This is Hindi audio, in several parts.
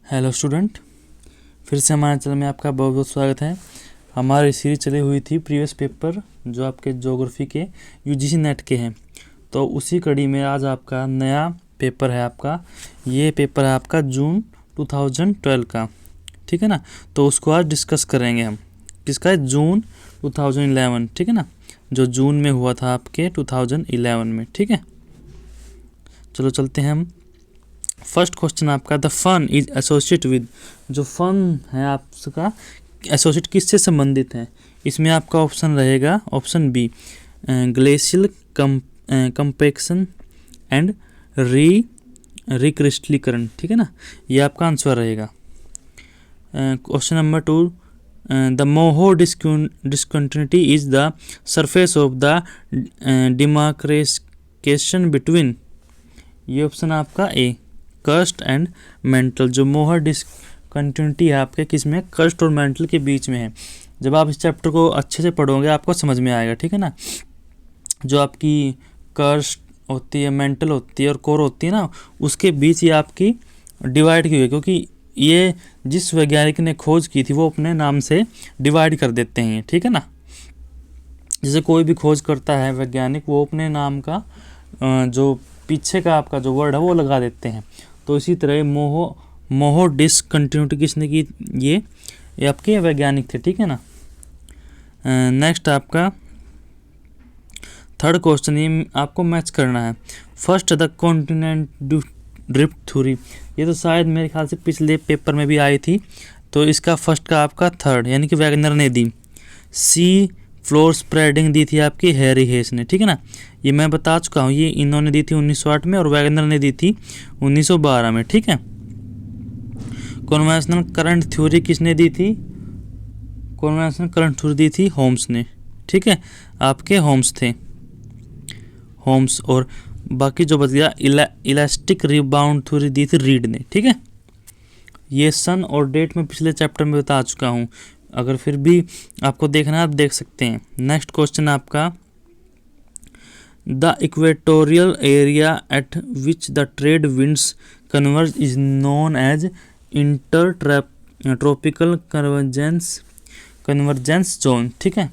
हेलो स्टूडेंट, फिर से हमारे चैनल में आपका बहुत बहुत स्वागत है। हमारी सीरीज चली हुई थी प्रीवियस पेपर जो आपके ज्योग्राफी के यूजीसी नेट के हैं, तो उसी कड़ी में आज आपका नया पेपर है। ये पेपर है आपका जून 2012 का, ठीक है ना। तो उसको आज डिस्कस करेंगे हम। किसका है? जून 2011, ठीक है ना, जो जून में हुआ था आपके 2011 में, ठीक है। चलो चलते हैं हम। फर्स्ट क्वेश्चन आपका, the fun is associate with, जो फन है आपका एसोसिएट किससे संबंधित है? इसमें आपका ऑप्शन रहेगा option B, glacial compaction and रिक्रिस्टलीकरण, ठीक है ना, ये आपका आंसर रहेगा। Question number 2, the Moho discontinuity is the surface of the demarcation between, ये ऑप्शन आपका ए, कर्स्ट एंड मेंटल। जो मोहर डिसकंटिन्यूटी है आपके किस में? कर्स्ट और मेंटल के बीच में है। जब आप इस चैप्टर को अच्छे से पढ़ोगे आपको समझ में आएगा, ठीक है ना। जो आपकी कर्स्ट होती है, मेंटल होती है और कोर होती है ना, उसके बीच ये आपकी डिवाइड की हुई है, क्योंकि ये जिस वैज्ञानिक ने खोज की थी वो अपने नाम से डिवाइड कर देते हैं, ठीक है ना। जैसे कोई भी खोज करता है वैज्ञानिक, वो अपने नाम का जो पीछे का आपका जो वर्ड है वो लगा देते हैं। तो इसी तरह मोहो डिसकंटिन्यूटी किसने की? ये आपके वैज्ञानिक थे, ठीक है ना। नेक्स्ट आपका थर्ड क्वेश्चन, ये आपको मैच करना है। First the continent drift theory, ये तो शायद मेरे ख्याल से पिछले पेपर में भी आई थी। तो इसका फर्स्ट का आपका थर्ड, यानी कि वैगनर ने दी। सी फ्लोर स्प्रेडिंग दी थी आपकी हैरी हेस ने, ठीक है ना। ये मैं बता चुका हूँ, ये इन्होंने दी थी 1908 में और वैगनर ने दी थी 1912 में, ठीक है। कन्वेंशनल करंट थ्योरी किसने दी थी? कन्वेंशनल करंट थ्योरी दी थी होम्स ने, ठीक है, आपके होम्स थे, होम्स। और बाकी जो बच गया इलास्टिक रिबाउंड थ्योरी दी थी रीड ने, ठीक है। ये सन और डेट में पिछले चैप्टर में बता चुका हूँ, अगर फिर भी आपको देखना है आप देख सकते हैं। नेक्स्ट क्वेश्चन आपका, the equatorial area at which the trade winds converge is known as intertropical convergence zone, ठीक है।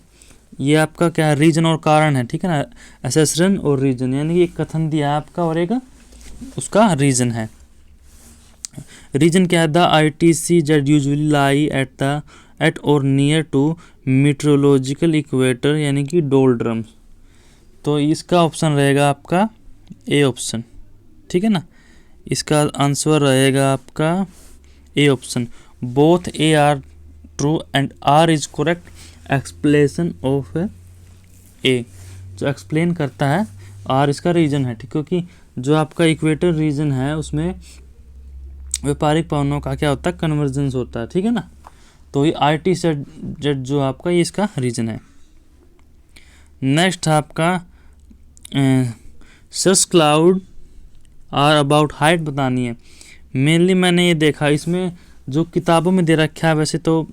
ये आपका क्या है? रीजन और कारण है, ठीक है ना। एसेसन और रीजन, यानी कि एक कथन दिया है आपका और एक उसका रीजन है। रीजन क्या है? The ITC Z usually lie at और नियर टू मीटरोलॉजिकल इक्वेटर, यानी कि डोल्ड्रम्स। तो इसका ऑप्शन रहेगा आपका ए ऑप्शन, ठीक है ना। इसका आंसर रहेगा आपका A option. Both A R true and R is correct explanation of A, जो एक्सप्लेन करता है आर इसका रीजन है, ठीक, क्योंकि जो आपका इक्वेटर रीजन है उसमें व्यापारिक पवनों का क्या होता है? कन्वर्जेंस होता है, ठीक है ना। तो ये ITC जो आपका ये इसका रीजन है। नेक्स्ट आपका search cloud are about height बतानी है। मेनली मैंने ये देखा, इसमें जो किताबों में दे रखा है वैसे तो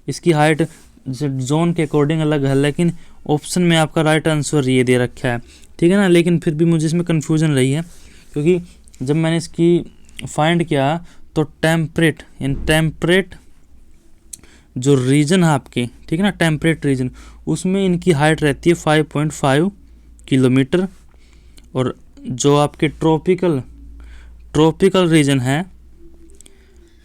इसकी हाइट जोन के अकॉर्डिंग अलग है, लेकिन ऑप्शन में आपका राइट आंसर ये दे रखा है, ठीक है ना। लेकिन फिर भी मुझे इसमें कन्फ्यूजन रही है, क्योंकि जब मैंने इसकी फाइंड किया तो टेम्परेट जो रीजन है आपके, ठीक है ना, टेम्परेट रीजन, उसमें इनकी हाइट रहती है 5.5 किलोमीटर। और जो आपके ट्रॉपिकल रीजन है,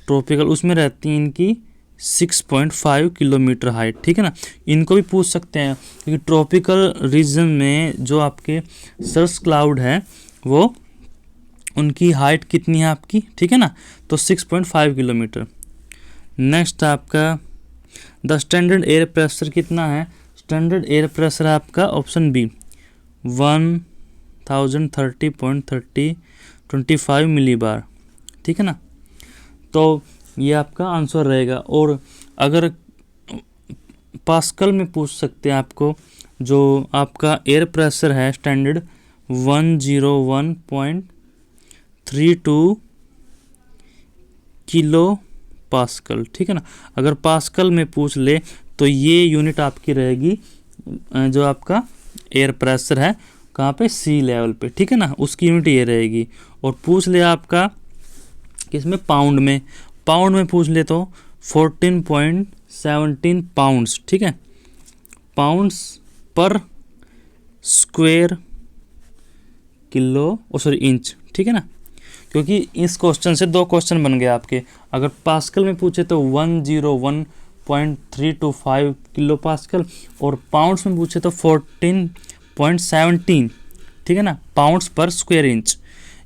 ट्रॉपिकल, उसमें रहती है इनकी 6.5 किलोमीटर हाइट, ठीक है ना। इनको भी पूछ सकते हैं, क्योंकि ट्रॉपिकल रीजन में जो आपके सर्च क्लाउड है वो उनकी हाइट कितनी है आपकी, ठीक है ना, तो 6.5 किलोमीटर। नेक्स्ट आपका द स्टैंडर्ड एयर प्रेशर कितना है? स्टैंडर्ड एयर प्रेशर आपका ऑप्शन बी 1030.25 मिलीबार, ठीक है ना। तो ये आपका आंसर रहेगा। और अगर पास्कल में पूछ सकते हैं आपको, जो आपका एयर प्रेशर है स्टैंडर्ड 101.32 किलो पास्कल, ठीक है ना। अगर पास्कल में पूछ ले तो ये यूनिट आपकी रहेगी जो आपका एयर प्रेशर है, कहाँ पे? सी लेवल पे, ठीक है ना, उसकी यूनिट ये रहेगी। और पूछ ले आपका किस में? पाउंड में। पाउंड में पूछ ले तो 14.17 पाउंड्स, ठीक है, पाउंड्स पर स्क्वायर इंच, ठीक है ना। क्योंकि इस क्वेश्चन से 2 क्वेश्चन बन गए आपके। अगर पास्कल में पूछे तो 101.325 किलो पास्कल, और पाउंड्स में पूछे तो 14.17, ठीक है ना, पाउंड्स पर स्क्वायर इंच।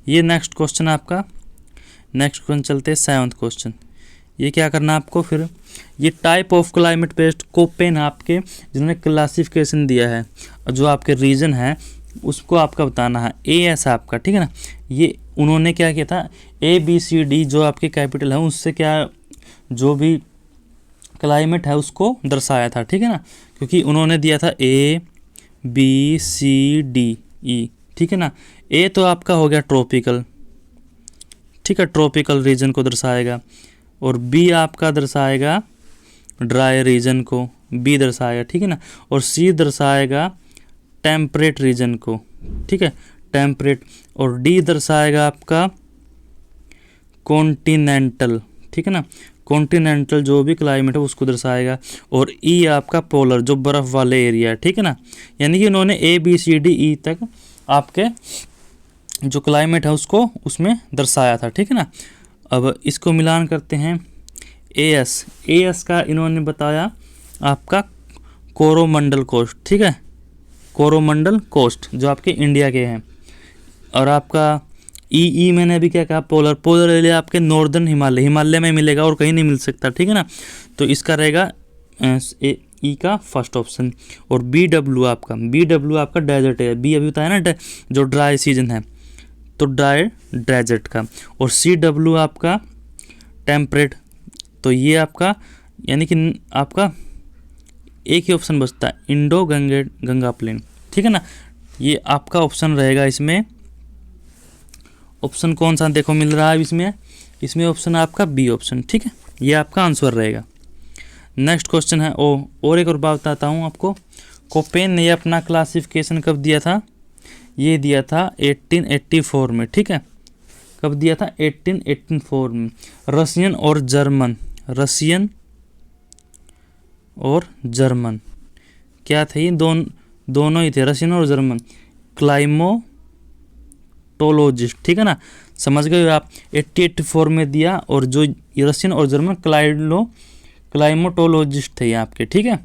ये नेक्स्ट क्वेश्चन आपका। नेक्स्ट क्वेश्चन चलते हैं 7th क्वेश्चन। ये क्या करना आपको फिर, ये type of climate based Koppen आपके जिन्होंने क्लासिफिकेशन दिया है, जो आपके रीजन है उसको आपका बताना है। AS आपका, ठीक है ना। ये उन्होंने क्या किया था, ABCD जो आपके कैपिटल है उससे क्या जो भी क्लाइमेट है उसको दर्शाया था, ठीक है ना। क्योंकि उन्होंने दिया था ABCDE, ठीक है ना। A तो आपका हो गया ट्रॉपिकल, ठीक है, ट्रॉपिकल रीजन को दर्शाएगा, और B आपका दर्शाएगा ड्राई रीजन को, B दर्शाएगा, ठीक है ना। और C दर्शाएगा टेम्परेट रीजन को, ठीक है, टेम्परेट। और D दर्शाएगा आपका कॉन्टिनेंटल, ठीक है ना, कॉन्टिनेंटल जो भी क्लाइमेट है उसको दर्शाएगा। और E आपका पोलर जो बर्फ़ वाले एरिया है, ठीक है ना। यानी कि उन्होंने ABCDE तक आपके जो क्लाइमेट है उसको उसमें दर्शाया था, ठीक है ना। अब इसको मिलान करते हैं। AS का इन्होंने बताया आपका कोरोमंडल कोस्ट, ठीक है, कोरोमंडल कोस्ट जो आपके इंडिया के हैं। और आपका EE मैंने अभी क्या कहा, पोलर एरिया आपके नॉर्दर्न हिमालय में मिलेगा और कहीं नहीं मिल सकता, ठीक है ना। तो इसका रहेगा E का फर्स्ट ऑप्शन। और BW आपका डेजर्ट है, B अभी बताया ना जो ड्राई सीजन है, तो ड्राई डेजर्ट का। और CW आपका टेम्परेट, तो ये आपका यानी कि आपका एक ही ऑप्शन बचता है, इंडो गंगा प्लेन, ठीक है ना। ये आपका ऑप्शन रहेगा इसमें। ऑप्शन कौन सा देखो मिल रहा है इसमें ऑप्शन आपका B ऑप्शन, ठीक है, ये आपका आंसर रहेगा। नेक्स्ट क्वेश्चन है और एक और बात बताता हूँ आपको। कोपेन ने अपना क्लासिफिकेशन कब दिया था, ये दिया था 1884 में, ठीक है। कब दिया था, 1884 में। रशियन और जर्मन क्या थे, ये दोनों ही थे, रशियन और जर्मन क्लाइमोटोलॉजिस्ट, ठीक है ना, समझ गए आप। 1884 में दिया, और जो रशियन और जर्मन क्लाइमोटोलॉजिस्ट थे ये आपके, ठीक है।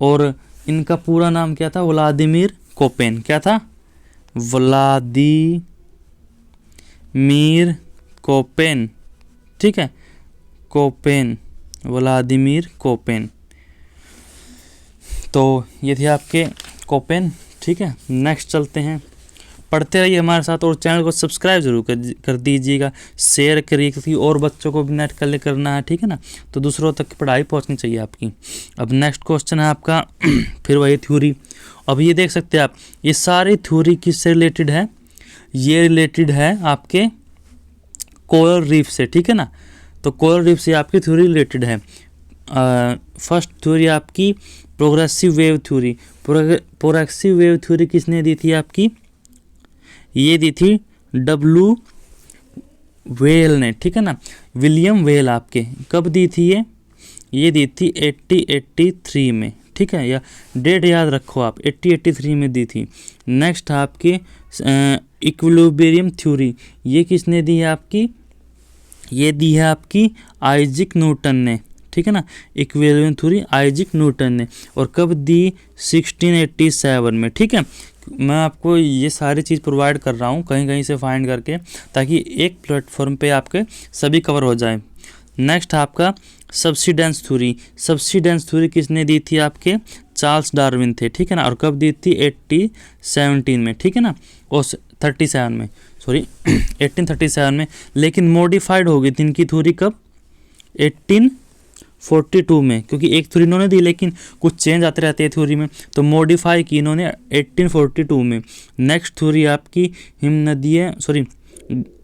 और इनका पूरा नाम क्या था, व्लादिमीर कोपेन। क्या था, व्लादिमीर कोपेन, ठीक है, व्लादिमीर कोपेन। तो ये थे आपके कोपेन, ठीक है। नेक्स्ट चलते हैं, पढ़ते रहिए हमारे साथ, और चैनल को सब्सक्राइब जरूर कर दीजिएगा, शेयर करिए, क्योंकि और बच्चों को भी नेट कलेक्ट करना है, ठीक है ना, तो दूसरों तक की पढ़ाई पहुंचनी चाहिए आपकी। अब नेक्स्ट क्वेश्चन है आपका फिर वही थ्योरी। अब ये देख सकते हैं आप, ये सारी थ्योरी किससे रिलेटेड है, ये रिलेटेड है आपके कोरल रीफ से, ठीक है ना। तो कोरल रीफ से आपकी थ्योरी रिलेटेड है। फर्स्ट थ्योरी आपकी progressive wave theory. Progressive wave theory किसने दी थी आपकी, ये दी थी W वेल ने, ठीक है ना, विलियम वेल आपके। कब दी थी ये दी थी 1883 में, ठीक है, या डेट याद रखो आप, 1883 में दी थी। नेक्स्ट आपकी इक्विलिब्रियम थ्योरी, ये किसने दी है आपकी, ये दी है आपकी आइजैक न्यूटन ने, ठीक है ना, इक्विलिब्रियम थ्योरी आइजैक न्यूटन ने। और कब दी, 1687 में, ठीक है। मैं आपको ये सारी चीज़ प्रोवाइड कर रहा हूँ कहीं से फाइंड करके, ताकि एक प्लेटफॉर्म पे आपके सभी कवर हो जाए। नेक्स्ट आपका सब्सिडेंस थ्योरी किसने दी थी आपके, चार्ल्स डार्विन थे, ठीक है ना। और कब दी थी, 1817 में, ठीक है ना, और 37 में, सॉरी 1837 में। लेकिन मॉडिफाइड हो गई थी इनकी थ्योरी कब, 1842 में, क्योंकि एक थ्योरी इन्होंने दी लेकिन कुछ चेंज आते रहते हैं थ्योरी में, तो मॉडिफाई की इन्होंने 1842 में। नेक्स्ट थ्योरी आपकी हिमनदीय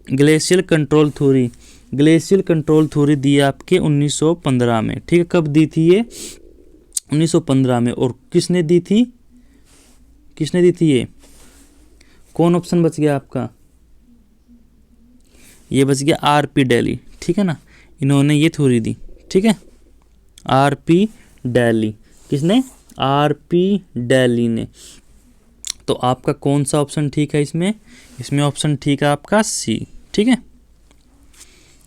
ग्लेशियल कंट्रोल थ्योरी दी आपके 1915 में, ठीक है। कब दी थी ये, 1915 में। और किसने दी थी ये, कौन ऑप्शन बच गया आपका, ये बच गया RP डेली, ठीक है ना, इन्होंने ये थ्योरी दी, ठीक है, आरपी डेली। किसने? आरपी डेली ने। तो आपका कौन सा ऑप्शन ठीक है इसमें? इसमें ऑप्शन ठीक है आपका सी, ठीक है।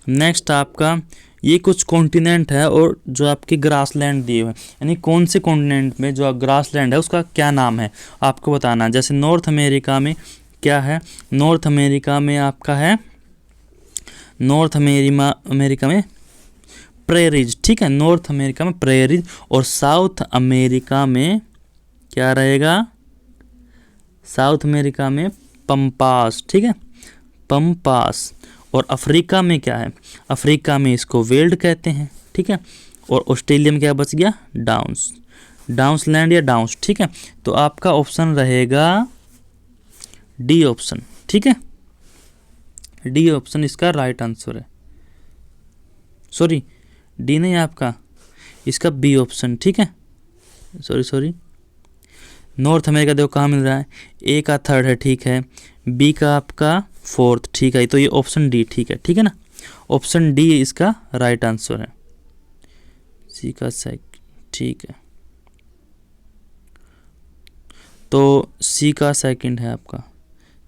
नेक्स्ट आपका ये कुछ कॉन्टिनेंट है और जो आपके ग्रासलैंड दिए हुए हैं, यानी कौन से कॉन्टिनेंट में जो ग्रासलैंड है उसका क्या नाम है आपको बताना। जैसे नॉर्थ अमेरिका में क्या है? नॉर्थ अमेरिका में आपका है, नॉर्थ अमेरिका में प्रेरीज, ठीक है, नॉर्थ अमेरिका में प्रेरीज। और साउथ अमेरिका में क्या रहेगा? साउथ अमेरिका में पंपास, ठीक है, पंपास। और अफ्रीका में क्या है? अफ्रीका में इसको वेल्ड कहते हैं, ठीक है। और ऑस्ट्रेलिया में क्या बच गया? डाउन्स, डाउन्स लैंड या डाउन्स, ठीक है। तो आपका ऑप्शन रहेगा डी ऑप्शन, ठीक है, डी ऑप्शन इसका राइट आंसर है। सॉरी, डी नहीं आपका, इसका बी ऑप्शन, ठीक है। सॉरी, नॉर्थ अमेरिका देखो कहाँ मिल रहा है, ए का थर्ड है, ठीक है, बी का आपका फोर्थ, ठीक है। तो ये ऑप्शन डी ठीक है, ठीक है ना, ऑप्शन डी इसका राइट आंसर है। सी का सेकंड, ठीक है, तो सी का सेकंड है आपका,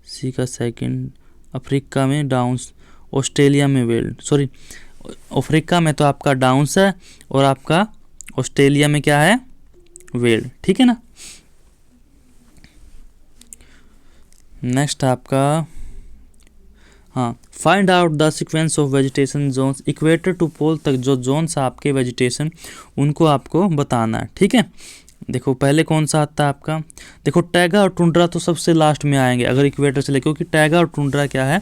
सी का सेकंड। अफ्रीका में डाउन्स, ऑस्ट्रेलिया में वेल्ड, सॉरी, अफ्रीका में तो आपका डाउन्स है और आपका ऑस्ट्रेलिया में क्या है? वेल्ड, ठीक है ना। नेक्स्ट आपका, हाँ, find out the sequence of vegetation zones equator to pole तक जो जोन्स आपके वेजिटेशन उनको आपको बताना है, ठीक है। देखो पहले कौन सा आता है आपका? देखो टैगा और टुंड्रा तो सबसे लास्ट में आएंगे अगर इक्वेटर से ले, क्योंकि टैगा और टुंड्रा क्या है?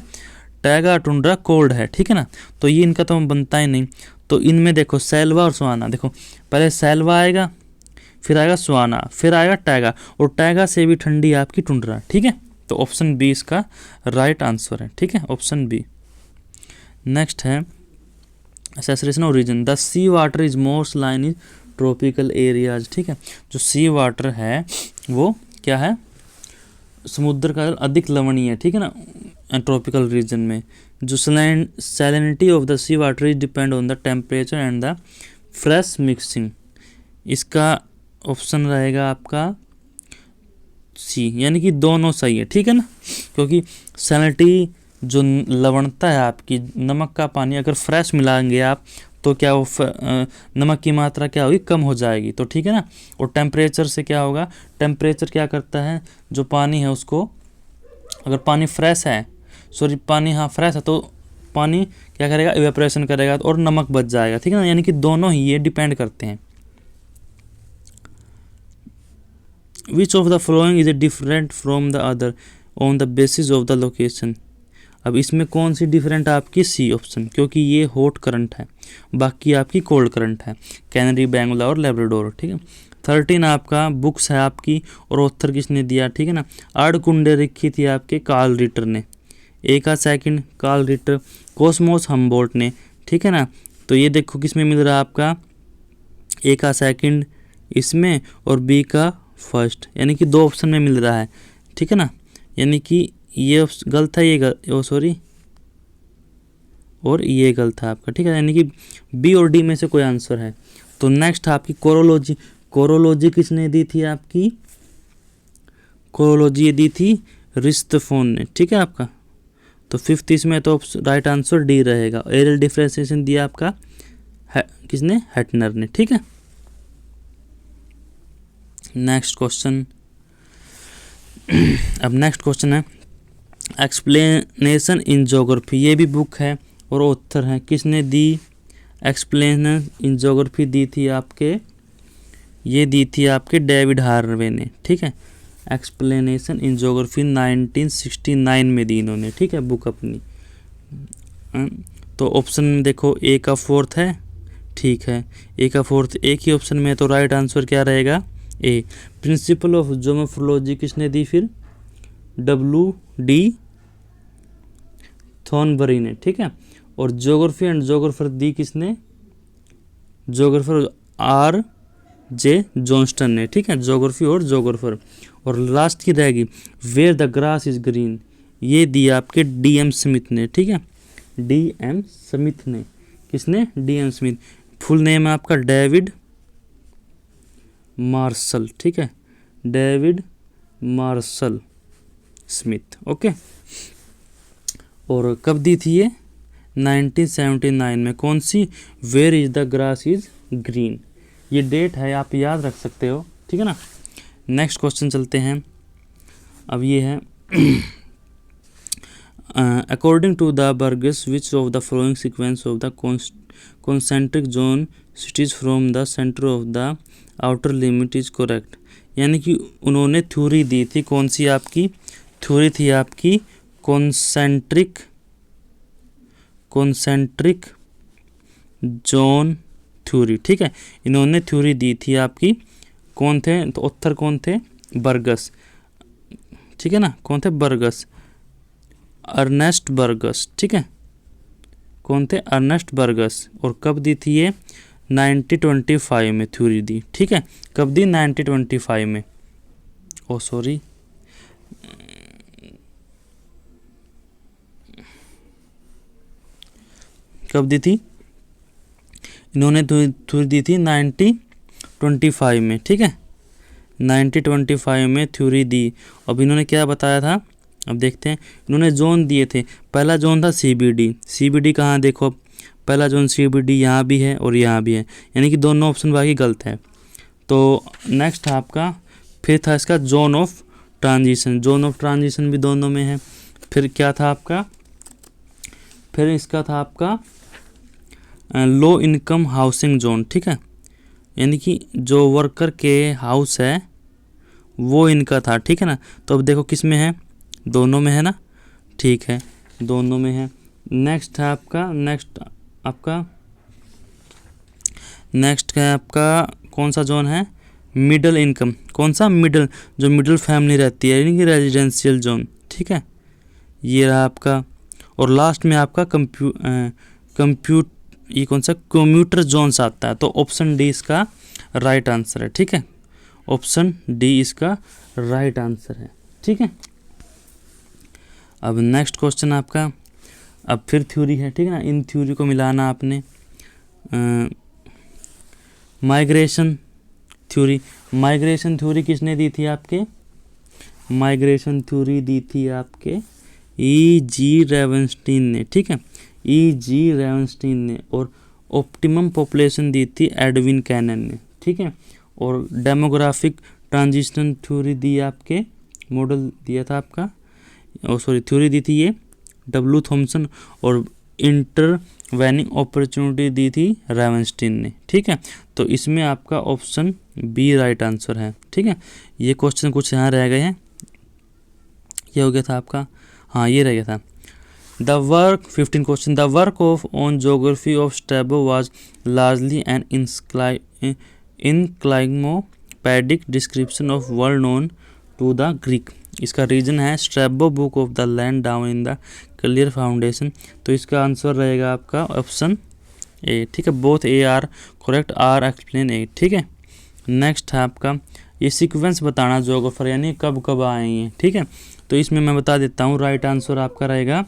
टैगा और टुंड्रा कोल्ड है, ठीक है ना, तो ये इनका तो बनता ही नहीं। तो इनमें देखो सैल्वा और सुहाना, देखो पहले सैल्वा आएगा, फिर आएगा सुहाना, फिर आएगा टैगा, और टैगा से भी ठंडी आपकी टुंड्रा, ठीक है। तो ऑप्शन बी इसका राइट आंसर है, ठीक है, ऑप्शन बी। नेक्स्ट है saturation of region, the sea water is more line is tropical areas, ठीक है। जो सी वाटर है वो क्या है? समुद्र का जल अधिक लवणीय है, ठीक है ना, ट्रॉपिकल रीजन में। जो salinity of the sea water is depend on the temperature and the fresh mixing. इसका ऑप्शन रहेगा आपका सी, यानी कि दोनों सही है, ठीक है ना, क्योंकि सैलिनिटी जो लवणता है आपकी, नमक का पानी अगर फ्रेश मिलाएंगे आप तो क्या वो नमक की मात्रा क्या होगी? कम हो जाएगी, तो ठीक है ना। और टेम्परेचर से क्या होगा? टेम्परेचर क्या करता है? जो पानी है उसको, अगर पानी फ्रेश है, सॉरी पानी हाँ फ्रेश है, तो पानी क्या करेगा? इवेपोरेशन करेगा और नमक बच जाएगा, ठीक है ना, यानी कि दोनों ही ये डिपेंड करते हैं। Which of the following is different from the other on the basis of the location? अब इसमें कौन सी डिफरेंट आपकी? सी ऑप्शन, क्योंकि ये हॉट करंट है, बाकी आपकी कोल्ड करंट है, कैनरी, बैंगलोर और लेब्राडोर, ठीक है। 13 आपका बुक्स है आपकी, और ऑथर किसने दिया, ठीक है ना, आर्डकुंडे लिखी थी आपके कार्ल रिटर ने, ए का second Carl Ritter, cosmos Humboldt ने, ठीक है ना। तो ये देखो किसमें मिल रहा है आपका? ए का सेकंड इसमें और बी का फर्स्ट, यानी कि दो ऑप्शन में मिल रहा है, ठीक है ना, यानी कि ये गलत है, ये सॉरी, और ये गलत है आपका, ठीक है, यानी कि बी और डी में से कोई आंसर है। तो नेक्स्ट आपकी कोरोलॉजी, कोरोलॉजी किसने दी थी आपकी? कोरोलॉजी दी थी रिस्तफोन ने, ठीक है आपका। तो फिफ्थ इसमें तो राइट आंसर डी रहेगा। एरियल डिफरेंशिएशन दिया आपका किसने? हेटनर ने, ठीक है। नेक्स्ट क्वेश्चन, अब नेक्स्ट क्वेश्चन है एक्सप्लेनेशन इन ज्योग्राफी, ये भी बुक है और ऑथर है, किसने दी? एक्सप्लेनेशन इन ज्योग्राफी दी थी आपके, ये दी थी आपके डेविड हार्वे ने, ठीक है। एक्सप्लेनेशन इन ज्योग्राफी 1969 में दी इन्होंने, ठीक है, बुक अपनी। तो ऑप्शन देखो ए का फोर्थ है, ठीक है, ए का फोर्थ एक ही ऑप्शन में है, तो राइट आंसर क्या रहेगा? ए। प्रिंसिपल ऑफ ज्योमोफोलॉजी किसने दी फिर? WD थॉर्नबरी ने, ठीक है। और ज्योग्राफी एंड ज्योग्राफर दी किसने? ज्योग्राफर RJ जॉन्स्टन ने, ठीक है, ज्योग्राफी और ज्योग्राफर। और लास्ट की रहेगी where the grass is green, ये दी आपके DM स्मिथ ने, ठीक है, DM स्मिथ ने, किसने? DM Smith. फुल नेम है आपका डेविड मार्शल, ठीक है, डेविड मार्शल स्मिथ। ओके, और कब दी थी ये? 1979 में। कौन सी? Where is the grass is green, ये डेट है, आप याद रख सकते हो, ठीक है ना। नेक्स्ट क्वेश्चन चलते हैं। अब ये है according to the Burgess which of the following sequence of the concentric zone cities from the centre of the outer limit is correct. यानी कि उन्होंने थ्योरी दी थी, कौन सी आपकी थ्योरी थी? आपकी कॉन्सेंट्रिक जोन थ्योरी, ठीक है, इन्होंने थ्योरी दी थी आपकी। कौन थे? तो ऑथर कौन थे? बर्गस, ठीक है ना। कौन थे? बर्गस, अर्नेस्ट बर्गस, ठीक है। कौन थे? Ernest Burgess. और कब दी थी ये? 1925 में थ्योरी दी, ठीक है। कब दी? 1925 में। ओ सॉरी, कब दी थी? इन्होंने थ्योरी दी थी 1925 में, ठीक है, 1925 में थ्योरी दी। अब इन्होंने क्या बताया था? अब देखते हैं, इन्होंने जोन दिए थे। पहला जोन था CBD। CBD कहाँ? देखो, पहला जोन CBD यहाँ भी है और यहाँ भी है, यानी कि दोनों ऑप्शन बाकी गलत है। तो नेक्स्ट आपका फिर था इसका zone of transition. Zone of transition भी दोनों में है। फिर क्या था आपका? फिर इसका था आपका लो इनकम हाउसिंग जोन, ठीक है, यानी कि जो वर्कर के हाउस है वो इनका था, ठीक है ना। तो अब देखो किस में है? दोनों में है ना, ठीक है, दोनों में है। नेक्स्ट है आपका नेक्स्ट है आपका कौन सा जोन है? Middle income. कौन सा? मिडिल, जो मिडिल फैमिली रहती है, यानी कि रेजिडेंशियल जोन, ठीक है, ये रहा आपका। और लास्ट में आपका ये कौन सा? कम्यूटर जोन्स आता है। तो ऑप्शन डी इसका राइट आंसर है, ठीक है, ऑप्शन डी इसका राइट आंसर है, ठीक है। अब नेक्स्ट क्वेश्चन आपका, अब फिर थ्योरी है, ठीक है ना, इन थ्योरी को मिलाना आपने। माइग्रेशन थ्योरी किसने दी थी आपके? माइग्रेशन थ्योरी दी थी आपके E.G. रेवनस्टीन ने, ठीक है, E.G. रेवनस्टीन ने। और ऑप्टिमम पॉपुलेशन दी थी एडविन कैनन ने, ठीक है। और डेमोग्राफिक ट्रांजिशन थ्योरी दी आपके, मॉडल दिया था आपका, थ्योरी दी थी ये W. थॉमसन। और इंटरवेनिंग अपॉर्चुनिटी दी थी रेवनस्टीन ने, ठीक है। तो इसमें आपका ऑप्शन बी राइट आंसर है, ठीक है। ये क्वेश्चन कुछ यहाँ रह गए हैं, ये हो गया था आपका, हाँ ये रह गया था। The work 15 question, the work of on geography of Strabo was largely an encyclopedic description of world known to the Greek. इसका रीजन है Strabo book of the land down in the clear foundation. तो इसका आंसर रहेगा आपका ऑप्शन ए, ठीक है। Both A R correct, R explain A, ठीक है। नेक्स्ट है आपका ये सीक्वेंस बताना ज्योग्राफर, यानी कब कब आए हैं, ठीक है। तो इसमें मैं बता देता हूँ, राइट आंसर आपका रहेगा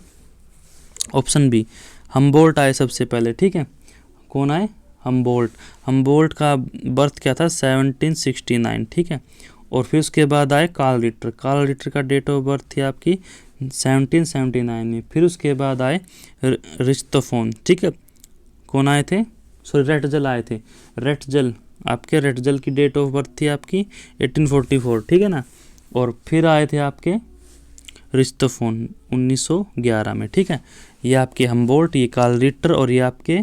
ऑप्शन बी, हम्बोल्ट आए सबसे पहले, ठीक है। कौन आए? हम्बोल्ट का बर्थ क्या था? 1769, ठीक है। और फिर उसके बाद आए कार्ल रिटर का डेट ऑफ बर्थ थी आपकी 1779 में। फिर उसके बाद आए रिच्टोफोन, ठीक है। कौन आए थे? रेटजल आए थे, रेटजल की डेट ऑफ बर्थ थी आपकी 1844, ठीक है ना। और फिर आए थे आपके रिच्टोफोन 1911 में, ठीक है। ये आपके हम्बोल्ट, ये कार्ल रिटर, और ये आपके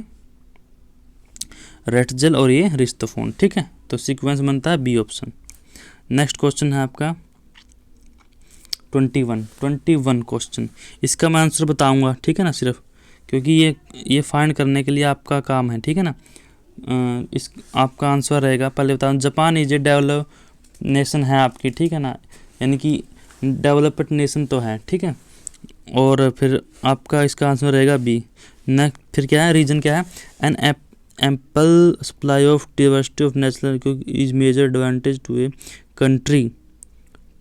रेटजल, और ये रिच्टोफोन, ठीक है। तो सीक्वेंस बनता है बी ऑप्शन। नेक्स्ट क्वेश्चन है आपका 21 क्वेश्चन। इसका मैं आंसर बताऊंगा, ठीक है ना, सिर्फ क्योंकि ये फाइंड करने के लिए आपका काम है, ठीक है ना। इस आपका आंसर रहेगा, पहले बताऊँ, Japan is a develop nation है आपकी, ठीक है ना, यानी कि डेवलप्ड नेशन तो है, ठीक है। और फिर आपका इसका आंसर रहेगा बी। नेक्स्ट फिर क्या है? रीजन क्या है? An ample supply of diversity of natural is major advantage to a country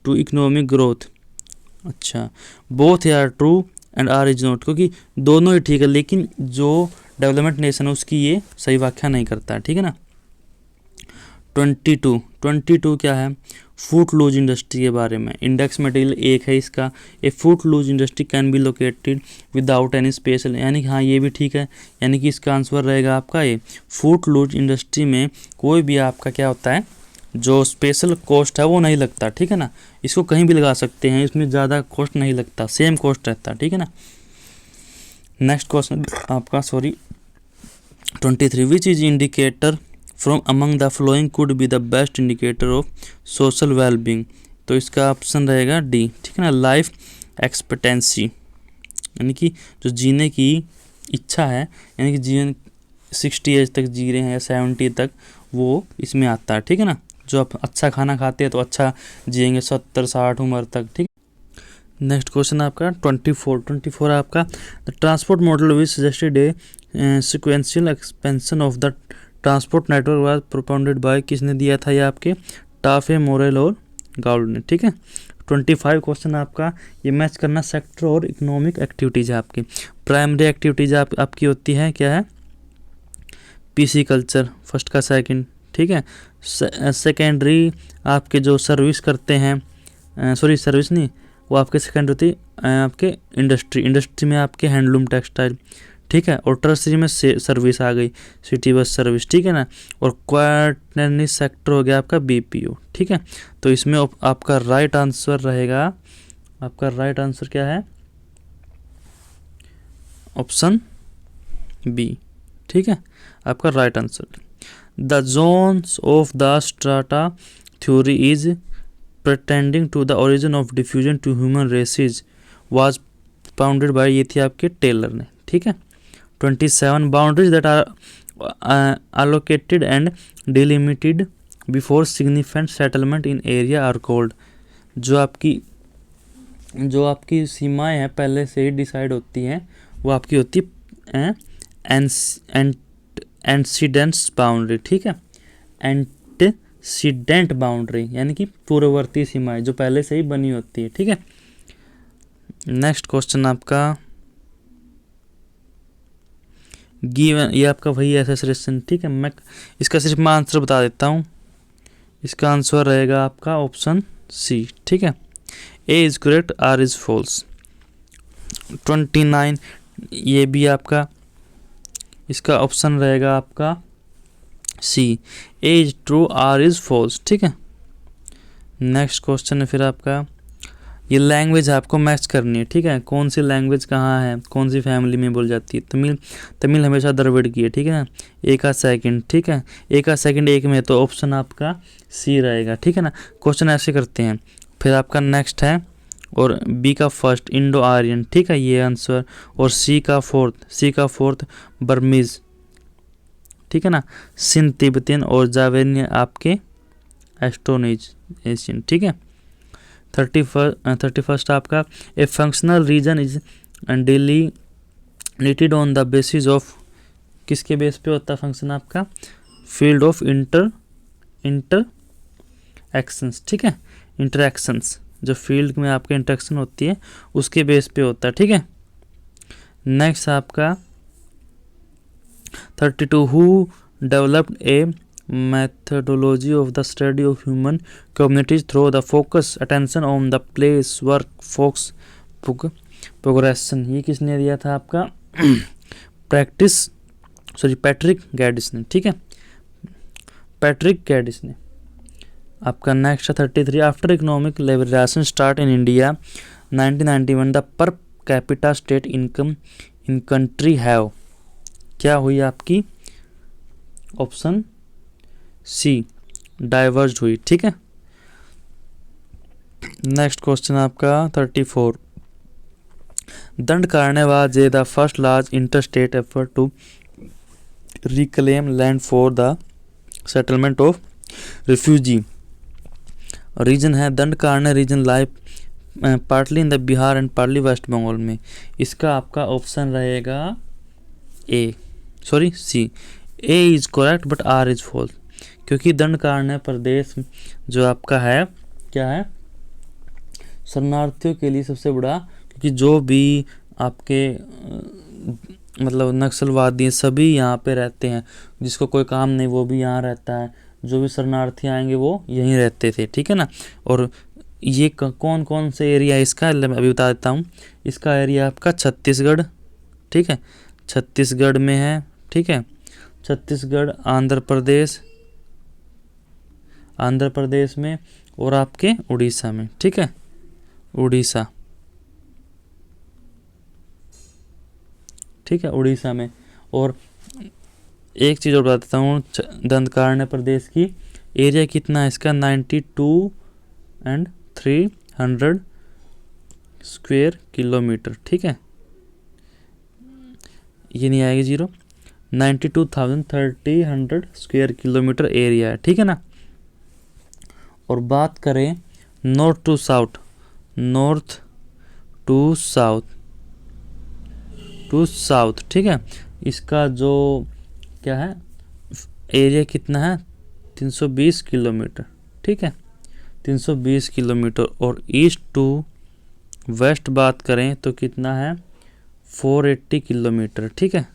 to economic growth. अच्छा, both are true and R is not, क्योंकि दोनों ही ठीक है, लेकिन जो डेवलपमेंट नेशन है उसकी ये सही व्याख्या नहीं करता है, ठीक है ना। 22 क्या है, फूट लूज इंडस्ट्री के बारे में। इंडेक्स मटेरियल एक है इसका, a footloose industry can be located without any special, यानी कि हाँ ये भी ठीक है, यानी कि इसका आंसर रहेगा आपका ये, फूट लूज इंडस्ट्री में कोई भी आपका क्या होता है, जो स्पेशल कॉस्ट है वो नहीं लगता, ठीक है ना। इसको कहीं भी लगा सकते हैं, इसमें ज़्यादा कॉस्ट नहीं लगता, सेम कॉस्ट रहता है, ठीक है ना। नेक्स्ट क्वेश्चन आपका 23 which is indicator from among the flowing could be the best indicator of social wellbeing. तो इसका ऑप्शन रहेगा डी, ठीक है ना, लाइफ एक्सपेक्टेंसी, यानी कि जो जीने की इच्छा है, यानी कि जीवन 60 एज तक जी रहे हैं या 70 तक, वो इसमें आता है, ठीक है ना। जो आप अच्छा खाना खाते हैं तो अच्छा जिएंगे 70-60 उम्र तक, ठीक। नेक्स्ट क्वेश्चन आपका 24 आपका, the transport model which suggested a sequential expansion of the transport network was propounded bye, किसने दिया था ये आपके, टाफे, मोरेल और गाउड ने, ठीक है। 25 क्वेश्चन आपका, ये मैच करना सेक्टर और इकोनॉमिक एक्टिविटीज़ है आपकी। प्राइमरी एक्टिविटीज़ आपकी होती है क्या है, पीसी कल्चर, फर्स्ट का सेकंड, ठीक है। सेकेंडरी आपके जो सर्विस करते हैं, सॉरी सर्विस नहीं, वो आपके सेकेंड होती है आपके इंडस्ट्री में आपके हैंडलूम, टेक्सटाइल, ठीक है। और टर्सरी में सर्विस आ गई, सिटी बस सर्विस, ठीक है ना। और क्वार्टरली सेक्टर हो गया आपका बीपीओ, ठीक है। तो इसमें आपका राइट आंसर रहेगा, आपका राइट आंसर क्या है, ऑप्शन बी, ठीक है, आपका right answer. The zones of the strata theory is pretending to the origin of diffusion to human races was founded by, ये थी आपके टेलर ने, ठीक है। 27 boundaries that are allocated and delimited before significant settlement in area are called, जो आपकी सीमाएं हैं पहले से ही डिसाइड होती हैं, वो आपकी होती है एंसीडेंट्स बाउंड्री, ठीक है। एंटीसीडेंट बाउंड्री यानी कि पूर्ववर्ती सीमाएं जो पहले से ही बनी होती है, ठीक है। नेक्स्ट क्वेश्चन आपका गिवन, ये आपका वही एसेसरेशन, ठीक है। मैं इसका सिर्फ मैं आंसर बता देता हूँ, इसका आंसर रहेगा आपका ऑप्शन सी, ठीक है। A is correct, R is false. 29 ये भी आपका, इसका ऑप्शन रहेगा आपका C, A is true, R is false, ठीक है। नेक्स्ट क्वेश्चन है फिर आपका, ये लैंग्वेज आपको मैच करनी है, ठीक है। कौन सी लैंग्वेज कहाँ है, कौन सी फैमिली में बोल जाती है। तमिल हमेशा द्रविड़ की है, ठीक है ना। ए का सेकंड, ठीक है, ए का सेकंड एक में, तो ऑप्शन आपका सी रहेगा, ठीक है ना। क्वेश्चन ऐसे करते हैं। फिर आपका नेक्स्ट है, और बी का फर्स्ट इंडो आर्यन, ठीक है, ये आंसर। और सी का फोर्थ बर्मीज, ठीक है ना। सिंध तिब्बतियन और जावेनियन आपके एस्टोनिज एशियन, ठीक है। 31 आपका, a functional region is deleted on the basis of, किसके बेस पे होता है फंक्शन आपका, फील्ड ऑफ इंटर एक्शंस, ठीक है। इंटरैक्शंस, जो फील्ड में आपके इंटरेक्शन होती है उसके बेस पे होता है, ठीक है। नेक्स्ट आपका 32 who developed A methodology of the study of human communities through the focus attention on the place work fox progression, ये किसने दिया था आपका पैट्रिक गैडिस ने, ठीक है, पैट्रिक गैडिस ने। आपका next 33, after economic liberation start in India 1991 the per capita state income in country have, क्या हुई आपकी, ऑप्शन सी, डाइवर्ज हुई, ठीक है। नेक्स्ट क्वेश्चन आपका 34, Dandakaranya the first large interstate effort to reclaim land for the settlement of refugee, reason है Dandakaranya region lie partly in the Bihar and partly West Bengal में। इसका आपका ऑप्शन रहेगा C, A is correct but R is false, क्योंकि दंडकारण्य प्रदेश जो आपका है क्या है, शरणार्थियों के लिए सबसे बड़ा, क्योंकि जो भी आपके मतलब नक्सलवादी सभी यहाँ पे रहते हैं, जिसको कोई काम नहीं वो भी यहाँ रहता है, जो भी शरणार्थी आएंगे वो यहीं रहते थे, ठीक है ना। और ये कौन कौन से एरिया है इसका, मैं अभी बता देता हूँ। इसका एरिया आपका छत्तीसगढ़, ठीक है, छत्तीसगढ़ में है, ठीक है, छत्तीसगढ़, आंध्र प्रदेश में, और आपके उड़ीसा में, ठीक है, उड़ीसा, ठीक है, उड़ीसा में। और एक चीज़ और बता देता हूँ, दंडकारण्य प्रदेश की एरिया कितना है इसका, 92,300 स्क्वायर किलोमीटर, ठीक है, ये नहीं आएगी जीरो, 92,300 स्क्वायर किलोमीटर एरिया है, ठीक है ना। और बात करें नॉर्थ टू साउथ, ठीक है, इसका जो क्या है एरिया कितना है, 320 किलोमीटर, ठीक है, 320 किलोमीटर। और ईस्ट टू वेस्ट बात करें तो कितना है, 480 किलोमीटर, ठीक है।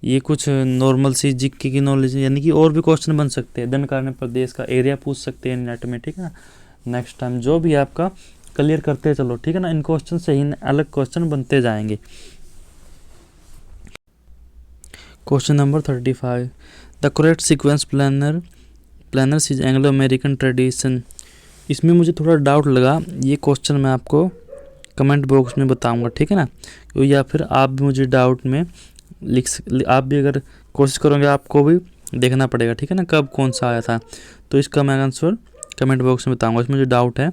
ये कुछ नॉर्मल सी जीके की नॉलेज है, यानी कि और भी क्वेश्चन बन सकते हैं, दंडकारण्य प्रदेश का एरिया पूछ सकते हैं नेट में, ठीक है ना। नेक्स्ट टाइम जो भी आपका क्लियर करते चलो, ठीक है ना, इन क्वेश्चन से ही अलग क्वेश्चन बनते जाएंगे। Question number 35, the correct sequence planners is Anglo American tradition. इसमें मुझे थोड़ा डाउट लगा, ये क्वेश्चन मैं आपको कमेंट बॉक्स में बताऊंगा, ठीक है ना, या फिर आप भी मुझे डाउट में आप भी अगर कोशिश करोगे आपको भी देखना पड़ेगा, ठीक है ना, कब कौन सा आया था। तो इसका मैं आंसर कमेंट बॉक्स में बताऊंगा, इसमें मुझे डाउट है।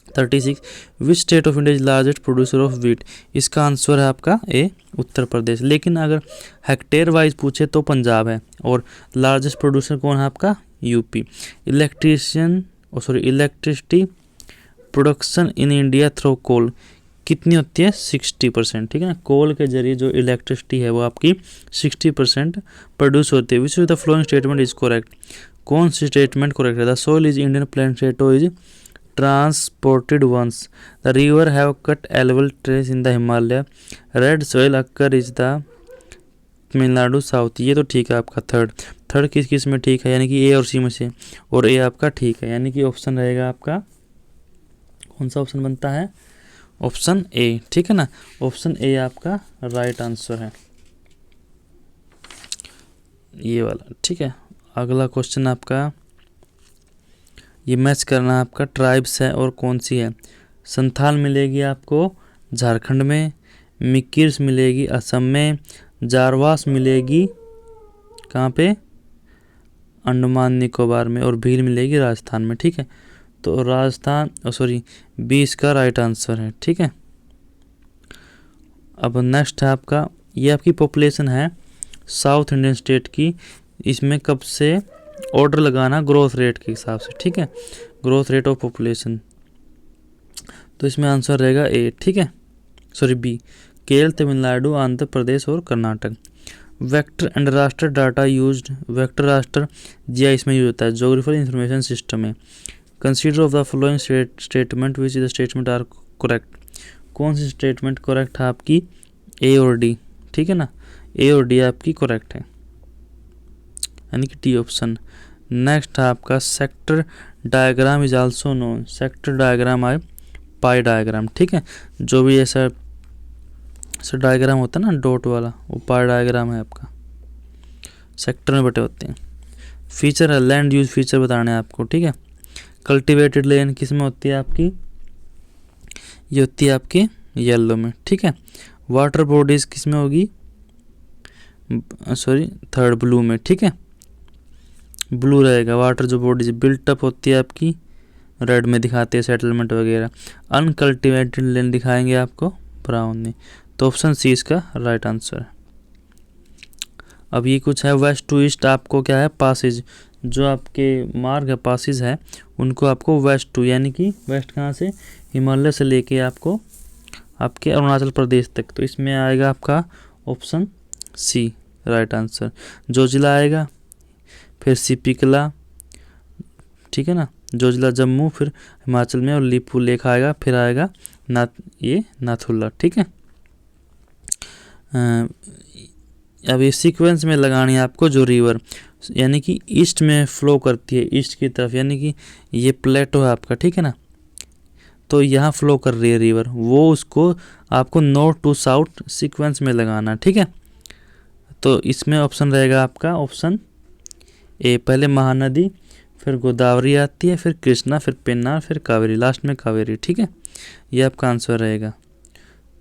36, which state of India is largest producer of wheat. इसका आंसर है आपका ए, उत्तर प्रदेश। लेकिन अगर हेक्टेयर वाइज पूछे तो पंजाब है, और लार्जेस्ट प्रोड्यूसर कौन है आपका, UP. Electricity production in India through coal कितनी होती है, 60%, ठीक है ना। कोल के जरिए जो इलेक्ट्रिसिटी है वो आपकी 60% प्रोड्यूस होती है। Which is the following statement is correct. कौन सी स्टेटमेंट करेक्ट है, the soil is Indian plateau is transported once, the river have cut elbow trace in the Himalaya, red soil occur is the Tamil Nadu south. ये तो ठीक है आपका थर्ड किस किस में ठीक है, यानी कि ए और सी में से, और ए आपका ठीक है, यानी कि ऑप्शन रहेगा आपका कौन सा ऑप्शन बनता है, ऑप्शन ए, ठीक है ना, ऑप्शन ए आपका राइट आंसर है, ये वाला, ठीक है। अगला क्वेश्चन आपका ये मैच करना है, आपका ट्राइब्स है और कौन सी है। संथाल मिलेगी आपको झारखंड में, मिकिर्स मिलेगी असम में, जारवास मिलेगी कहाँ पे, अंडमान निकोबार में, और भील मिलेगी राजस्थान में, ठीक है। तो राजस्थान बी इसका राइट आंसर है, ठीक है। अब नेक्स्ट है आपका, ये आपकी पॉपुलेशन है साउथ इंडियन स्टेट की, इसमें कब से ऑर्डर लगाना ग्रोथ रेट के हिसाब से, ठीक है, ग्रोथ रेट ऑफ पॉपुलेशन। तो इसमें आंसर रहेगा ए, ठीक है, बी, केरल, तमिलनाडु, आंध्र प्रदेश और Karnataka. Vector and raster data used, vector raster GIS में यूज होता है, ज्योग्राफिकल इंफॉर्मेशन सिस्टम में। Consider of the following statement which is the statement are correct. कौन सी स्टेटमेंट करेक्ट है आपकी, ए और डी, ठीक है ना, ए और डी आपकी करेक्ट है, यानी कि टी ऑप्शन। नेक्स्ट है आपका sector diagram is also known, sector diagram है पाई डायग्राम, ठीक है, जो भी ऐसा डायग्राम होता है ना डॉट वाला, वो पाई डायग्राम है आपका, सेक्टर में बटे होते हैं। फीचर है, लैंड यूज फीचर बताने हैं आपको, ठीक है। कल्टिवेटेड लैंड किस में होती है आपकी, ये होती है आपकी येलो में, ठीक है। वाटर बॉडीज किस में होगी, थर्ड ब्लू में, ठीक है, ब्लू रहेगा। वाटर जो बॉडीज बिल्टअप होती है आपकी रेड में दिखाते हैं, सेटलमेंट वगैरह। अनकल्टिवेटेड लैंड दिखाएंगे आपको ब्राउन में। तो ऑप्शन सी इसका राइट आंसर है। अब ये कुछ है वेस्ट टू ईस्ट, आपको क्या है पासेज, जो आपके मार्ग है पासेज है उनको आपको वेस्ट टू, यानी कि वेस्ट कहाँ से, हिमालय से लेके आपको आपके अरुणाचल प्रदेश तक। तो इसमें आएगा आपका ऑप्शन सी राइट आंसर। जो जिला आएगा, फिर सिपिकला, ठीक है ना, जो जिला जम्मू, फिर हिमाचल में, और लिपू लेक आएगा, फिर आएगा नाथुला, ठीक है। अब ये सीक्वेंस में लगानी है आपको, जो रिवर यानी कि ईस्ट में फ्लो करती है, ईस्ट की तरफ, यानी कि ये प्लेटो है आपका, ठीक है ना, तो यहाँ फ्लो कर रही है रिवर, वो उसको आपको नॉर्थ टू साउथ सीक्वेंस में लगाना, ठीक है। तो इसमें ऑप्शन रहेगा आपका ऑप्शन ए, पहले महानदी, फिर गोदावरी आती है, फिर कृष्णा, फिर पेन्नार, फिर कावेरी, लास्ट में कावेरी, ठीक है। ये आपका आंसर रहेगा।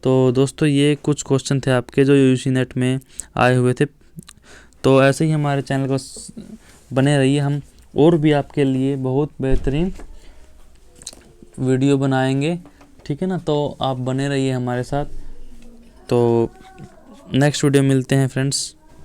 तो दोस्तों ये कुछ क्वेश्चन थे आपके जो यूजी नेट में आए हुए थे। तो ऐसे ही हमारे चैनल को बने रहिए, हम और भी आपके लिए बहुत बेहतरीन वीडियो बनाएंगे, ठीक है ना। तो आप बने रहिए हमारे साथ। तो नेक्स्ट वीडियो मिलते हैं फ्रेंड्स।